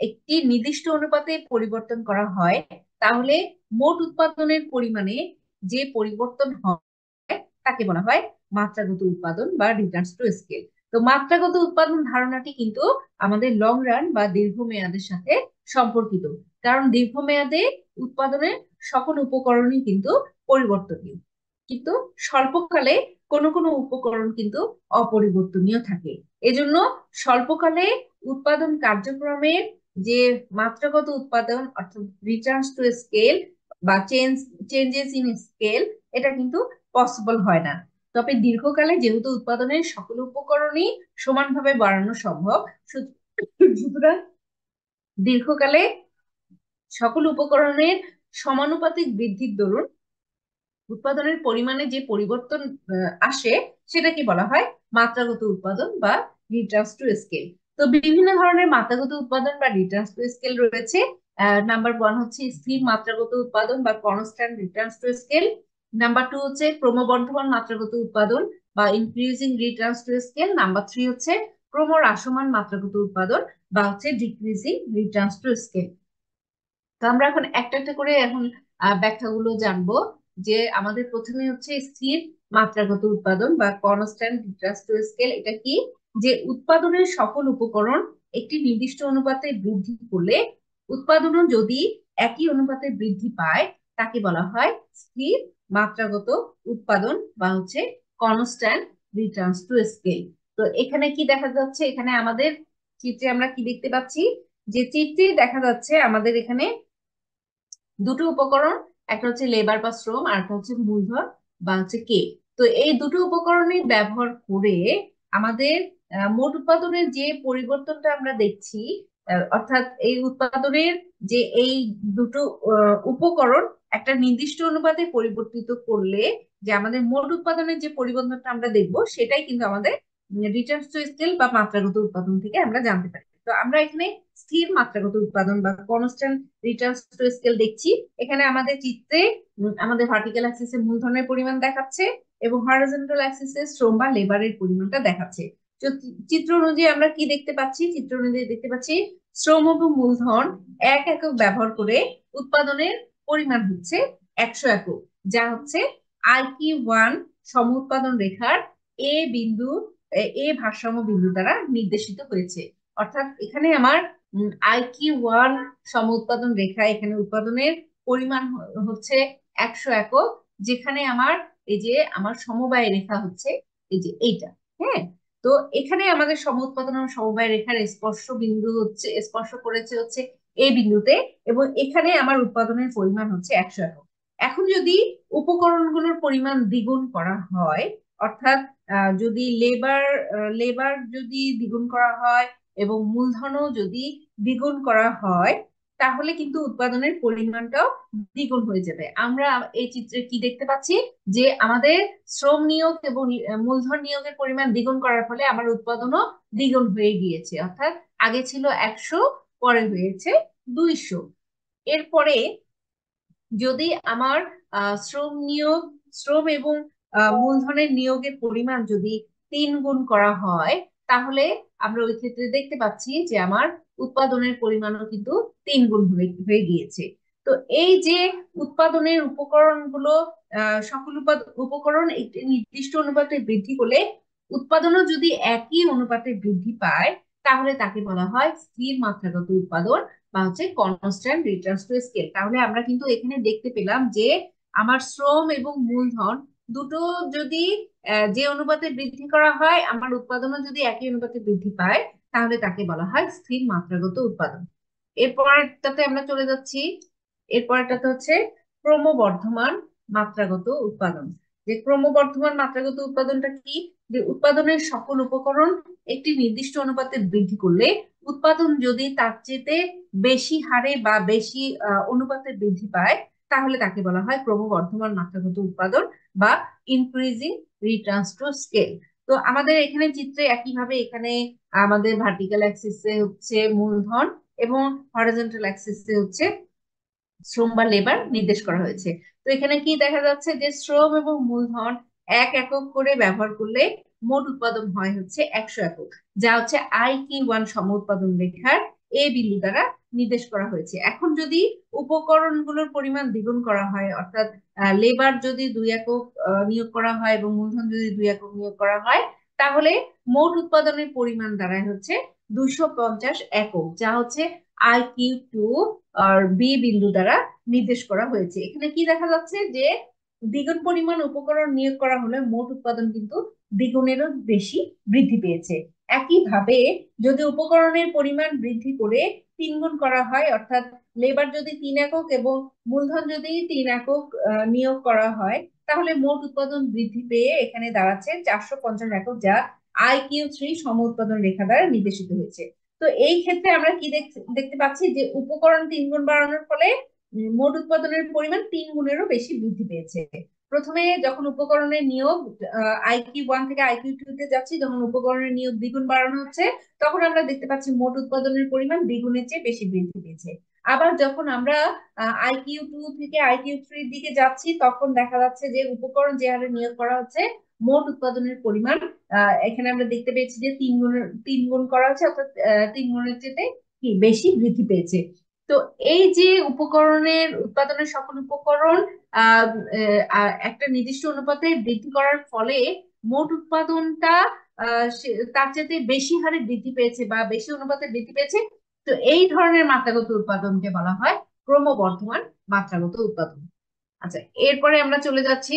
একটি নির্দিষ্ট অনুপাতে পরিবর্তন করা হয় তাহলে মোট উৎপাদনের পরিমাণে যে পরিবর্তন হয় তাকে বলা হয় মাত্রাগত উৎপাদন বা রিটার্নস টু স্কেল। তো মাত্রাগত উৎপাদন ধারণাটি কিন্তু আমাদের লং রান বা দীর্ঘমেয়াদের সাথে সম্পর্কিত, কারণ দীর্ঘমেয়াদে উৎপাদনের সকল উপকরণই কিন্তু পরিবর্তনীয়, কিন্তু স্বল্পকালে কোনো কোনো উপকরণ কিন্তু অপরিবর্তনীয় থাকে। এজন্য স্বল্পকালে উৎপাদন কার্যক্রমের যে মাত্রাগত উৎপাদন অর্থাৎ রিটার্নস টু স্কেল বা চেঞ্জেস ইন স্কেল, এটা কিন্তু পসিবল হয় না। তবে দীর্ঘকালে যেহেতু উৎপাদনের সকল উপকরণই সমানভাবে বাড়ানো সম্ভব, সুতরাং দীর্ঘকালে সকল উপকরণের সমানুপাতিক বৃদ্ধির দরুন উৎপাদনের পরিমাণে যে পরিবর্তন আসে সেটাকে বলা হয় মাত্রাগত উৎপাদন বা রিটার্নস টু স্কেল। তো বিভিন্ন ধরনের মাত্রাগত উৎপাদন বা রিটার্নস টু স্কেল রয়েছে। নাম্বার ওয়ান হচ্ছে স্থির মাত্রাগত উৎপাদন বা constant returns to scale. Number two হচ্ছে ক্রমবর্ধমান মাত্রাগত উৎপাদন বা increasing returns to scale. Number three হচ্ছে ক্রমহ্রাসমান মাত্রাগত উৎপাদন বা হচ্ছে ডিক্রিজিং রিটার্নস টু স্কেল। তো আমরা এখন একটা একটা করে এখন ব্যাখ্যাগুলো জানবো। যে আমাদের প্রথমে হচ্ছে স্থির মাত্রাগত উৎপাদন বা কনস্ট্যান্ট রিটার্নস টু স্কেল। এটা কি? যে উৎপাদনের সকল উপকরণ একটি নির্দিষ্ট অনুপাতে বৃদ্ধি করলে উৎপাদনও যদি একই অনুপাতে বৃদ্ধি পায় তাকে বলা হয় স্থির মাত্রাগত উৎপাদন বা হচ্ছে কনস্ট্যান্ট রিটার্নস টু স্কেল। তো এখানে কি দেখা যাচ্ছে? এখানে আমাদের চিত্রে আমরা কি দেখতে পাচ্ছি? যে চিত্রে দেখা যাচ্ছে আমাদের এখানে দুটো উপকরণ, একটা হচ্ছে লেবার বা শ্রম আর একটা হচ্ছে মূলধন বা হচ্ছে কে। তো এই দুটো উপকরণের ব্যবহার করে আমাদের মোট উৎপাদনের যে পরিবর্তনটা আমরা দেখছি, অর্থাৎ এই উৎপাদনের যে এই দুটো উপকরণ একটা নির্দিষ্ট অনুপাতে পরিবর্তিত করলে যে আমাদের মোট উৎপাদনের যে পরিবর্তনটা আমরা দেখবো সেটাই কিন্তু আমাদের রিটার্ন টু স্কেল বা মাত্রাগত উৎপাদন থেকে আমরা জানতে পারি। তো আমরা এখানে স্থির মাত্রাগত উৎপাদন বা কনস্ট্যান্ট রিটার্নস টু স্কেল দেখছি। এখানে আমাদের চিত্রে আমাদের ভার্টিক্যাল অ্যাক্সিসে মূলধনের পরিমাণ দেখাচ্ছে এবং হরাইজন্টাল অ্যাক্সিসে শ্রম বা লেবারের পরিমাণটা দেখাচ্ছে। তো চিত্র অনুযায়ী আমরা কি দেখতে পাচ্ছি? চিত্র অনুযায়ী দেখতে পাচ্ছি শ্রম এবং মূলধন এক একক ব্যবহার করে উৎপাদনের পরিমাণ হচ্ছে 100 একক, যা হচ্ছে IQ1 সম উৎপাদন রেখার বিন্দু ভারসাম্য বিন্দু দ্বারা নির্দেশিত হয়েছে। অর্থাৎ এখানে আমার IQ1 সম উৎপাদন রেখা, এখানে উৎপাদনের পরিমাণ হচ্ছে 100 একক, যেখানে আমার এই যে আমার সমবায় রেখা হচ্ছে এই যে এইটা। হ্যাঁ, তো এখানে আমাদের সম উৎপাদন ও সমবায় রেখার স্পর্শ বিন্দু হচ্ছে, স্পর্শ করেছে হচ্ছে এই বিন্দুতে, এবং এখানে আমার উৎপাদনের পরিমাণ হচ্ছে 100 একক। এখন যদি উপকরণগুলোর পরিমাণ দ্বিগুণ করা হয়, অর্থাৎ যদি লেবার যদি দ্বিগুণ করা হয় এবং মূলধনও যদি দ্বিগুণ করা হয়, তাহলে কিন্তু উৎপাদনের পরিমাণটাও দ্বিগুণ হয়ে যাবে। আমরা এই চিত্রে কি দেখতে পাচ্ছি? যে আমাদের শ্রম নিয়োগ এবং মূলধন নিয়োগের পরিমাণ দ্বিগুণ করার ফলে আমার উৎপাদনও দ্বিগুণ হয়ে গিয়েছে। অর্থাৎ আগে ছিল 100, পরে হয়েছে 200। এরপরে যদি আমার শ্রম এবং মূলধনের নিয়োগের পরিমাণ যদি 3 গুণ করা হয়, তাহলে আমরা ওই ক্ষেত্রে দেখতে পাচ্ছি যে আমার উৎপাদনের পরিমাণও কিন্তু 3 গুণ হয়ে গিয়েছে। তো এই যে উৎপাদনের উপকরণগুলো, সকল উপকরণ একটি নির্দিষ্ট অনুপাতে বৃদ্ধি করলে উৎপাদনও যদি একই অনুপাতে বৃদ্ধি পায়, তাহলে তাকে বলা হয় স্থির মাত্রাগত উৎপাদন বা হচ্ছে কনস্ট্যান্ট রিটার্নস টু স্কেল। তাহলে আমরা কিন্তু এখানে দেখতে পেলাম যে আমার শ্রম এবং মূলধন দুটো যদি যে অনুপাতে বৃদ্ধি করা হয়, আমার উৎপাদনও যদি একই অনুপাতে বৃদ্ধি পায়, তাহলে তাকে বলা হয় স্থির মাত্রাগত উৎপাদন। এরপরটাতে আমরা চলে যাচ্ছি। এরপরটাতে হচ্ছে ক্রমবর্ধমান মাত্রাগত উৎপাদন। যে ক্রমবর্ধমান মাত্রাগত উৎপাদনটা কি? যে উৎপাদনের সকল উপকরণ একটি নির্দিষ্ট অনুপাতে বৃদ্ধি করলে উৎপাদন যদি তার চেয়ে বেশি হারে বা বেশি অনুপাতে বৃদ্ধি পায়, তাহলে তাকে বলা হয় ক্রমবর্ধমান মাত্রাগত উৎপাদন বা ইনক্রিজিং রিটার্নস টু স্কেল। তো আমাদের এখানে চিত্রে একইভাবে এখানে আমাদের ভার্টিক্যাল অ্যাক্সিসে হচ্ছে মূলধন এবং হরাইজন্টাল অ্যাক্সিসে হচ্ছে শ্রম বা লেবার নির্দেশ করা হয়েছে। তো এখানে কি দেখা যাচ্ছে? যে শ্রম এবং মূলধন 1 একক করে ব্যবহার করলে মোট উৎপাদন হয় হচ্ছে 100 একক, যা হচ্ছে IQ1 সম উৎপাদন রেখার বিন্দু দ্বারা নির্দেশ করা হয়েছে। এখন যদি উপকরণগুলোর পরিমাণ দ্বিগুণ করা হয়, অর্থাৎ লেবার যদি 2 একক নিয়োগ করা হয় এবং মূলধন যদি 2 একক নিয়োগ করা হয়, তাহলে মোট উৎপাদনের পরিমাণ দাঁড়ায় হচ্ছে 250 একক, যা হচ্ছে IQ2 আর বি বিন্দু দ্বারা নির্দেশ করা হয়েছে। এখানে কি দেখা যাচ্ছে যে দ্বিগুণ পরিমাণ উপকরণ নিয়োগ করা হলে মোট উৎপাদন কিন্তু দ্বিগুণেরও বেশি বৃদ্ধি পেয়েছে। একইভাবে যদি উপকরণের পরিমাণ বৃদ্ধি করে 3 গুণ করা হয়, অর্থাৎ লেবার যদি 3 একক এবং মূলধন যদি 3 একক নিয়োগ করা হয়, তাহলে মোট উৎপাদন বৃদ্ধি পেয়ে এখানে দাঁড়াচ্ছে 450 একক, যা IQ3 সম উৎপাদন রেখা দ্বারা নির্দেশিত হয়েছে। তো এই ক্ষেত্রে আমরা কি দেখতে পাচ্ছি যে উপকরণ 3 গুণ বাড়ানোর ফলে মোট উৎপাদনের পরিমাণ 3 গুণেরও বেশি বৃদ্ধি পেয়েছে। প্রথমে যখন উপকরণের নিয়োগ IQ1 থেকে IQ2 তে যাচ্ছি, যখন উপকরণের নিয়োগ দ্বিগুণ বাড়ানো হচ্ছে, তখন আমরা দেখতে পাচ্ছি মোট উৎপাদনের পরিমাণ দ্বিগুণের চেয়ে বেশি বৃদ্ধি পেয়েছে। আবার যখন আমরা IQ2 থেকে IQ3 দিকে যাচ্ছি, তখন দেখা যাচ্ছে যে উপকরণ যে হারে নিয়োগ করা হচ্ছে, মোট উৎপাদনের পরিমাণ এখানে আমরা দেখতে পেয়েছি যে 3 গুণ করা হচ্ছে, অর্থাৎ 3 গুণের চেয়ে কি বেশি বৃদ্ধি পেয়েছে। তো এই যে উপকরণের উৎপাদনের সকল উপকরণ আহ একটা নির্দিষ্ট অনুপাতে বৃদ্ধি করার ফলে মোট উৎপাদনটা তার চাইতে বেশি হারে বৃদ্ধি পেয়েছে বা বেশি অনুপাতে বৃদ্ধি পেয়েছে। তো এই ধরনের মাত্রাগত উৎপাদনকে বলা হয় ক্রমবর্ধমান মাত্রাগত উৎপাদন। আচ্ছা, এরপরে আমরা চলে যাচ্ছি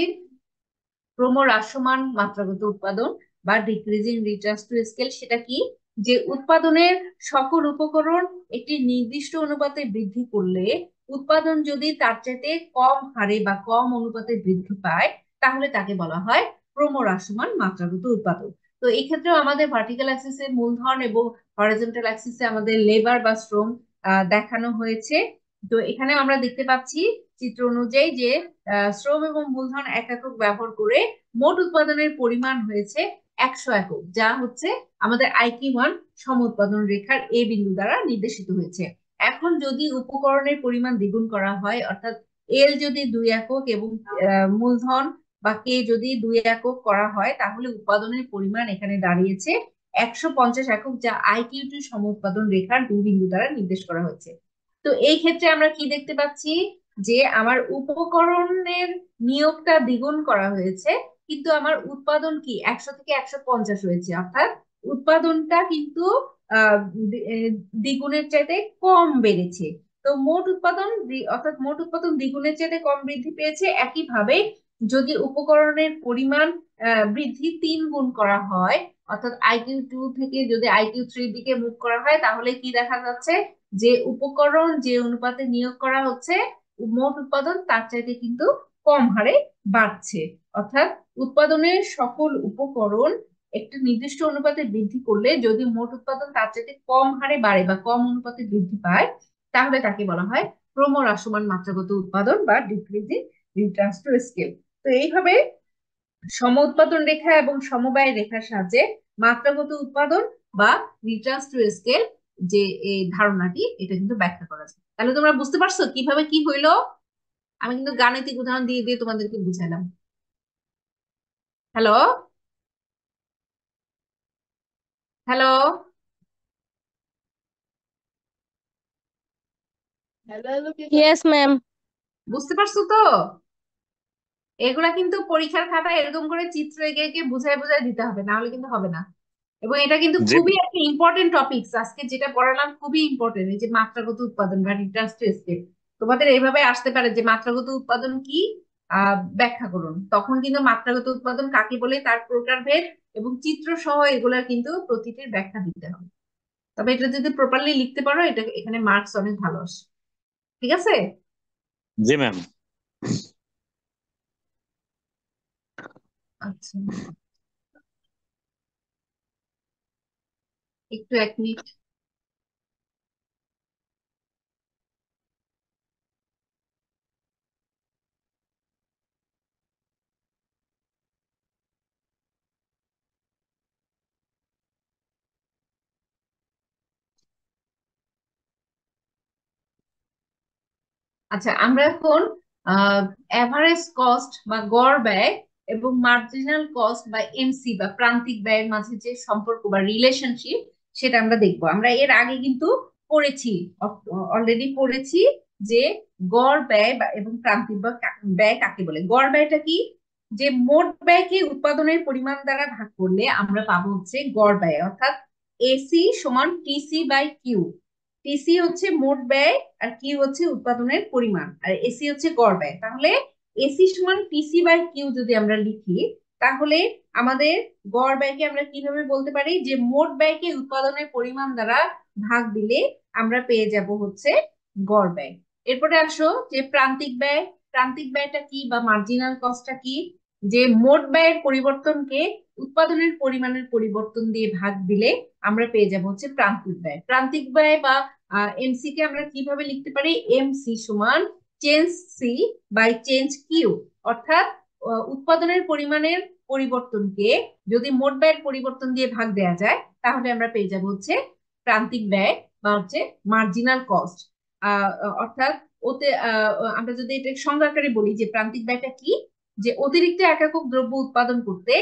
ক্রমহ্রাসমান মাত্রাগত উৎপাদন বা ডিক্রিজিং রিটার্নস টু স্কেল। সেটা কি? যে উৎপাদনের সকল উপকরণ একটি নির্দিষ্ট অনুপাতে বৃদ্ধি করলে উৎপাদন যদি তার চাইতে কম হারে বা কম অনুপাতে বৃদ্ধি পায়, তাহলে তাকে বলা হয় ক্রমহ্রাসমান মাত্রাগত উৎপাদন। তো এই ক্ষেত্রেও আমাদের ভার্টিক্যাল অ্যাক্সিসে মূলধন এবং হরাইজন্টাল অ্যাক্সিসে আমাদের লেবার বা শ্রম দেখানো হয়েছে। তো এখানে আমরা দেখতে পাচ্ছি চিত্র অনুযায়ী যে শ্রম এবং মূলধন 1 একক ব্যবহার করে মোট উৎপাদনের পরিমাণ হয়েছে 100 একক, যা হচ্ছে আমাদের IQ1 সম উৎপাদন রেখার এ বিন্দু দ্বারা নির্দেশিত হয়েছে। এখন যদি উপকরণের পরিমাণ দ্বিগুণ করা হয়, অর্থাৎ এল যদি 2 একক এবং মূলধন বা কে যদি 2 একক করা হয়, তাহলে উৎপাদনের পরিমাণ এখানে দাঁড়িয়েছে 150 একক, যা IQ2 সম উৎপাদন রেখার দুই বিন্দু দ্বারা নির্দেশ করা হয়েছে। তো এই ক্ষেত্রে আমরা কি দেখতে পাচ্ছি যে আমার উপকরণের নিয়োগটা দ্বিগুণ করা হয়েছে, কিন্তু আমার উৎপাদন কি 100 থেকে 150 হয়েছে, অর্থাৎ উৎপাদনটা কিন্তু দ্বিগুণের চাইতে কম বেড়েছে। তো মোট উৎপাদন অর্থাৎ মোট উৎপাদন দ্বিগুণের চাইতে কম বৃদ্ধি পেয়েছে। একইভাবে যদি উপকরণের পরিমাণ বৃদ্ধি 3 গুণ করা হয়, অর্থাৎ IQ2 থেকে যদি IQ3 দিকে মুভ করা হয়, তাহলে কি দেখা যাচ্ছে যে উপকরণ যে অনুপাতে নিয়োগ করা হচ্ছে, মোট উৎপাদন তার চাইতে কিন্তু কম হারে বাড়ছে। অর্থাৎ উৎপাদনের সকল উপকরণ একটা নির্দিষ্ট অনুপাতে বৃদ্ধি করলে যদি মোট উৎপাদন তার চাইতে কম হারে বাড়ে বা কম অনুপাতে বৃদ্ধি পায়, তাহলে তাকে বলা হয় ক্রমহ্রাসমান মাত্রাগত উৎপাদন বা ডিক্রিজিং রিটার্নস টু স্কেল। তো এইভাবে সম উৎপাদন রেখা এবং সমবায় রেখার সাহায্যে মাত্রাগত উৎপাদন বা রিটার্নস টু স্কেল যে এই ধারণাটি, এটা কিন্তু ব্যাখ্যা করা যায়। তাহলে তোমরা বুঝতে পারছো কিভাবে কি হইলো? আমি কিন্তু গাণিতিক উদাহরণ দিয়ে দিয়ে তোমাদেরকে বুঝাইলাম। Hello, hello, yes ma'am. বুঝতে পারছো তো? এগুলা কিন্তু পরীক্ষার খাতায় এরকম করে চিত্র এঁকে এঁকে বুঝাই বুঝাই দিতে হবে, না হলে কিন্তু হবে না। এবং এটা কিন্তু জি খুবই একটা ইম্পর্টেন্ট টপিকস, আজকে যেটা পড়ালাম খুবই ইম্পর্টেন্ট, এই যে মাত্রাগত উৎপাদন বা রিটার্নস টু স্কেল। তোমাদের এইভাবে আসতে পারে যে মাত্রাগত উৎপাদন কি, ব্যাখ্যা করুন। তখন কিন্তু মাত্রাগত উৎপাদন কাকে বলে, তার প্রকারভেদ এবং চিত্র সহ এগুলার কিন্তু প্রতিটির ব্যাখ্যা দিতে হবে। তবে এটা যদি প্রপারলি লিখতে পারো, এটা এখানে মার্কস অনেক ভালো আসে। ঠিক আছে? জি ম্যাম। আচ্ছা, একটু 1 মিনিট। আচ্ছা, আমরা এখন এভারেজ কস্ট বা গড় ব্যয় এবং মার্জিনাল কস্ট বা এমসি বা প্রান্তিক ব্যয়ের মাঝে যে সম্পর্ক বা রিলেশনশিপ, সেটা আমরা দেখবো। আমরা এর আগে কিন্তু পড়েছি, অলরেডি পড়েছি যে গড় ব্যয় বা এবং প্রান্তিক ব্যয় কাকে বলে। গড় ব্যয়টা কি? যে মোট ব্যয়কে উৎপাদনের পরিমাণ দ্বারা ভাগ করলে আমরা পাবো হচ্ছে গড় ব্যয়, অর্থাৎ এসি সমান টিসি বাই কিউ। টিসি হচ্ছে মোট ব্যয়, আর কিউ হচ্ছে উৎপাদনের পরিমাণ, আর এসি হচ্ছে গড় ব্যয়। তাহলে এসি সমান টিসি বাই কিউ যদি আমরা লিখি, তাহলে আমাদের গড় ব্যয়কে আমরা কিভাবে বলতে পারি, যে মোট ব্যয়কে উৎপাদনের পরিমাণ দ্বারা ভাগ দিলে আমরা পেয়ে যাব হচ্ছে গড় ব্যয়। এরপরে আসো যে প্রান্তিক ব্যয়। প্রান্তিক ব্যয়টা কি বা মার্জিনাল কস্টটা কি? যে মোট ব্যয়ের পরিবর্তনকে উৎপাদনের পরিমাণের পরিবর্তন দিয়ে ভাগ দিলে আমরা পেয়ে যাব হচ্ছে প্রান্তিক ব্যয়। প্রান্তিক ব্যয় বা এমসি কে আমরা কিভাবে লিখতে পারি? এমসি সমান change C by change Q. অর্থাৎ উৎপাদনের পরিমাণের পরিবর্তনকে যদি মোট ব্যয়ের পরিবর্তন দিয়ে ভাগ দেওয়া যায়, তাহলে আমরা পেয়ে যাব হচ্ছে প্রান্তিক ব্যয় বা হচ্ছে মার্জিনাল কস্ট। অর্থাৎ ওতে আমরা যদি এটা সংজ্ঞা আকারে বলি যে প্রান্তিক ব্যয়টা কি, যে অতিরিক্ত এক একক দ্রব্য উৎপাদন করতে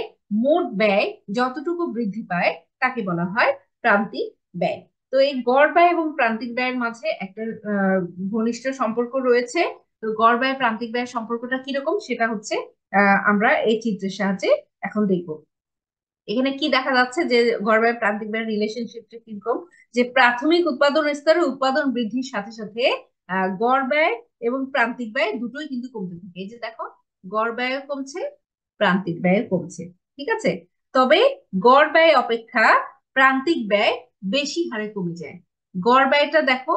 মোট ব্যয় যতটুকু বৃদ্ধি পায় তাকে বলা হয় প্রান্তিক ব্যয়। তো এই গড় ব্যয় এবং প্রান্তিক ব্যয়ের মাঝে একটা ঘনিষ্ঠ সম্পর্ক রয়েছে। তো গড় ব্যয় প্রান্তিক ব্যয়ের সম্পর্কটা কিরকম সেটা হচ্ছে আমরা এই চিত্রের সাহায্যে এখন দেখব। এখানে কি দেখা যাচ্ছে যে গড় ব্যয় প্রান্তিক ব্যয়ের রিলেশনশিপটা কিরকম, যে প্রাথমিক উৎপাদন স্তরে উৎপাদন বৃদ্ধির সাথে সাথে গড় ব্যয় এবং প্রান্তিক ব্যয় দুটোই কিন্তু কমতে থাকে। এই যে দেখো, গড় ব্যয় কমছে, প্রান্তিক ব্যয় কমছে। ঠিক আছে, তবে গড় ব্যয় অপেক্ষা প্রান্তিক ব্যয় বেশি হারে কমে যায়। গড় ব্যয়টা দেখো,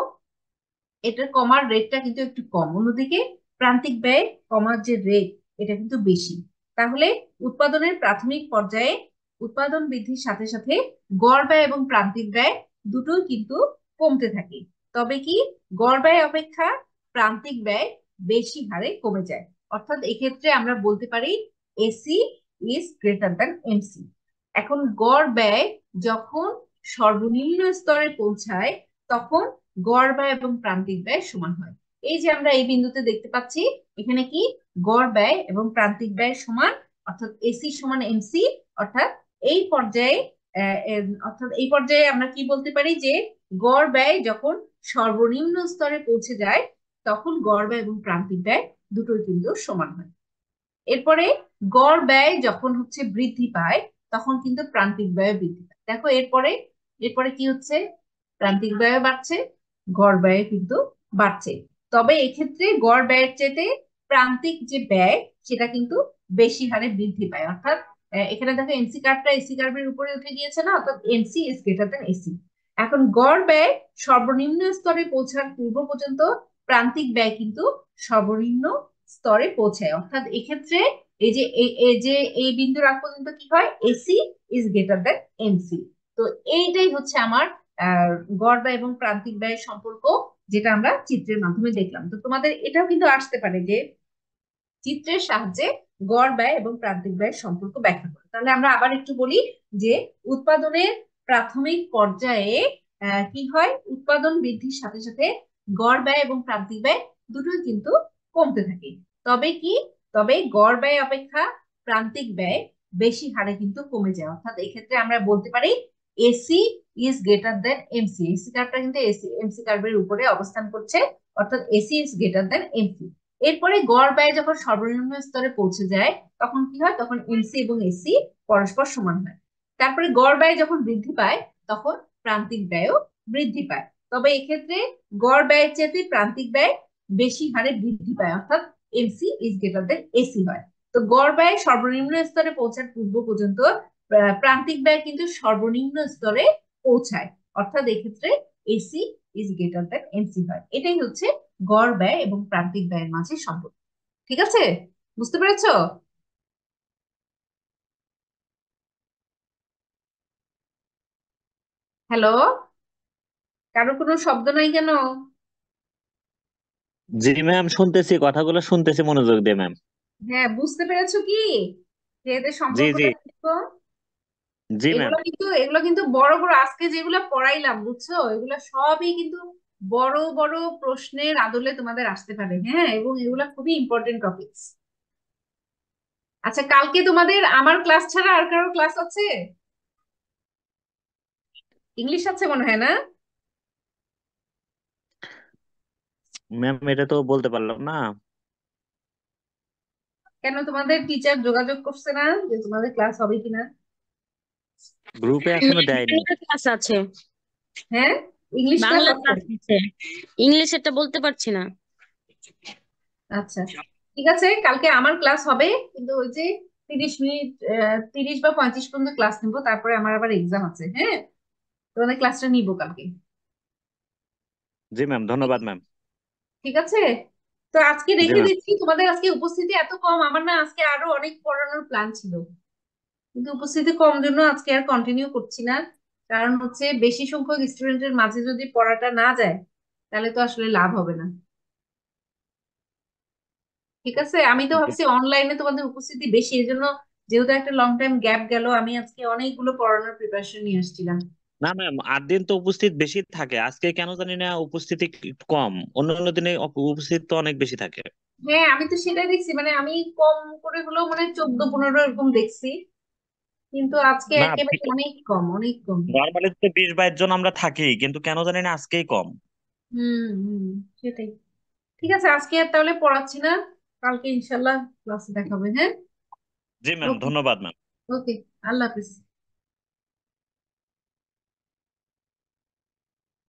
এটার কমার রেটটা কিন্তু একটু কম, অন্যদিকে প্রান্তিক ব্যয় কমার যে রেট এটা কিন্তু বেশি। তাহলে উৎপাদনের প্রাথমিক পর্যায়ে উৎপাদন বৃদ্ধির সাথে সাথে গড় ব্যয় এবং প্রান্তিক ব্যয় দুটোই কিন্তু কমতে থাকে। তবে কি গড় ব্যয় অপেক্ষা প্রান্তিক ব্যয় বেশি হারে কমে যায়। অর্থাৎ এক্ষেত্রে আমরা বলতে পারি AC is greater than MC. এখন গড় ব্যয় যখন সর্বনিম্ন স্তরে পৌঁছায়, তখন গড় ব্যয় এবং প্রান্তিক ব্যয় সমান হয়। এই যে আমরা এই বিন্দুতে দেখতে পাচ্ছি, এখানে কি গড় ব্যয় এবং প্রান্তিক ব্যয় সমান, অর্থাৎ এসি সমান এমসি। অর্থাৎ এই পর্যায়ে অর্থাৎ এই পর্যায়ে আমরা কি বলতে পারি, যে গড় ব্যয় যখন সর্বনিম্ন স্তরে পৌঁছে যায়, তখন গড় ব্যয় এবং প্রান্তিক ব্যয় দুটোই কিন্তু সমান হয়। এরপরে গড় ব্যয় যখন হচ্ছে বৃদ্ধি পায়, তখন কিন্তু প্রান্তিক ব্যয় বৃদ্ধি পায়। দেখো এরপরে এরপরে কি হচ্ছে, প্রান্তিক ব্যয় বাড়ছে, গড় ব্যয় কিন্তু বাড়ছে। তবে এক্ষেত্রে গড় ব্যয়ের চেয়ে প্রান্তিক যে ব্যয় সেটা কিন্তু বেশি হারে বৃদ্ধি পায়। অর্থাৎ এখানে দেখো এমসি কার্ভটা এসি কার্ভের উপরে উঠে গিয়েছে না, অর্থাৎ MC is greater then AC. এখন গড় ব্যয় সর্বনিম্ন স্তরে পৌঁছার পূর্ব পর্যন্ত প্রান্তিক ব্যয় কিন্তু সর্বনিম্ন স্তরে পৌঁছায়। অর্থাৎ এক্ষেত্রে এই যে এই বিন্দুর আগ পর্যন্ত কি হয়, AC is greater than MC. তো এইটাই হচ্ছে আমার গড় ব্যয় এবং প্রান্তিক ব্যয়ের সম্পর্ক, যেটা আমরা চিত্রের মাধ্যমে দেখলাম। তো তোমাদের এটাও কিন্তু আসতে পারে যে চিত্রের সাহায্যে গড় ব্যয় এবং প্রান্তিক ব্যয়ের সম্পর্ক ব্যাখ্যা করে। তাহলে আমরা আবার একটু বলি যে উৎপাদনের প্রাথমিক পর্যায়ে কি হয়, উৎপাদন বৃদ্ধির সাথে সাথে গড় ব্যয় এবং প্রান্তিক ব্যয় দুটোই কিন্তু কমতে থাকে। তবে কি, তবে গড় ব্যয় অপেক্ষা প্রান্তিক ব্যয় বেশি হারে কিন্তু কমে যায়। অর্থাৎ এক্ষেত্রে আমরা বলতে পারি AC is greater than MC. AC কার্ভটা কিন্তু এসি এমসি কার্ভের উপরে অবস্থান করছে, অর্থাৎ AC is greater than MC. এরপরে গড় ব্যয় যখন সর্বনিম্ন স্তরে পৌঁছে যায়, তখন কি হয়, তখন এমসি এবং এসি পরস্পর সমান হয়। তারপরে গড় ব্যয় যখন বৃদ্ধি পায়, তখন প্রান্তিক ব্যয়ও বৃদ্ধি পায়। তবে এক্ষেত্রে গড় ব্যয়ের চেয়ে প্রান্তিক ব্যয় বেশি হারে বৃদ্ধি পায়, অর্থাৎ MC is greater then AC হয়। তো গড় ব্যয় সর্বনিম্ন স্তরে পৌঁছার পূর্ব পর্যন্ত প্রান্তিক ব্যয় কিন্তু সর্বনিম্ন স্তরে পৌঁছায়। অর্থাৎ এক্ষেত্রে AC is greater than MC হয়। এটাই হচ্ছে গড় ব্যয় এবং প্রান্তিক ব্যয়ের মাঝে সম্পর্ক। ঠিক আছে, বুঝতে পেরেছো? হ্যালো, কারো কোনো শব্দ নাই কেন? জি ম্যাম, শুনতেছি, কথাগুলো শুনতেছি মনোযোগ দিয়ে ম্যাম। হ্যাঁ, বুঝতে পেরেছো কি যে এদের জি জি। সম্পর্কটা কিরকম? জি ম্যাম। এগুলো কিন্তু বড় বড় আজকে যেগুলো পড়াইলাম, বুঝছো, এগুলো সবই কিন্তু বড় বড় প্রশ্নের আদলে তোমাদের আসতে পারে। হ্যাঁ, এবং এগুলো খুবই ইম্পর্টেন্ট টপিকস। আচ্ছা, কালকে তোমাদের আমার ক্লাস ছাড়া আর কারো ক্লাস আছে? ইংলিশ আছে মনে হয়, না? ম্যাম এটা তো বলতে পারলাম না। কেন তোমাদের টিচার যোগাযোগ করছে না যে তোমাদের ক্লাস হবে কিনা? গ্রুপে এখনো দেয়নি। বাংলা ক্লাস আছে, হ্যাঁ, ইংলিশ ক্লাস বাংলা আছে। ক্লাস আছে, ইংলিশেরটা বলতে পারছি না। আচ্ছা, ঠিক আছে, কালকে আমার ক্লাস হবে, কিন্তু ওই যে 30 মিনিট, 30 বা 35 পর্যন্ত ক্লাস নিবো, তারপরে আমার আবার এক্সাম আছে। হ্যাঁ, তোমাদের ক্লাসটা নিবো কালকে। জি ম্যাম, ধন্যবাদ ম্যাম। ঠিক আছে, তো আজকে জি রেখে ম্যাম। দিচ্ছি। তোমাদের আজকে উপস্থিতি এত কম, আমার না আজকে আরো অনেক পড়ানোর প্ল্যান ছিল, কিন্তু উপস্থিতি কম জন্য আজকে আর কন্টিনিউ করছি না। কারণ হচ্ছে বেশি সংখ্যক স্টুডেন্টের মাঝে যদি পড়াটা না যায়, তাহলে তো আসলে লাভ হবে না। ঠিক আছে, আমি তো ভাবছি অনলাইনে তোমাদের উপস্থিতি বেশি, এই জন্য যেহেতু একটা লং টাইম গ্যাপ গেল, আমি আজকে অনেকগুলো পড়ানোর প্রিপারেশন নিয়ে আসছিলাম। না ম্যাম, 8 দিন তো উপস্থিত বেশি থাকে, আজকে কেন জানি না উপস্থিতি একটু কম, অন্যান্য দিনে উপস্থিত তো অনেক বেশি থাকে। হ্যাঁ, আমি তো সেটাই দেখছি, মানে আমি কম করে হলেও মানে 14-15 এরকম দেখছি, কিন্তু আজকে না, একেবারে অনেক কম, অনেক কম। নর্মালি তো 20-22 জন আমরা থাকি, কিন্তু কেন জানি না আজকেই কম। হুম, হুম, সেটাই। ঠিক আছে, আজকে আর তাহলে পড়াচ্ছি না, কালকে ইনশাল্লাহ ক্লাসে দেখা হবে। হ্যাঁ, জি ম্যাম, ওকে, ধন্যবাদ ম্যাম। ওকে, আল্লাহ হাফিজ।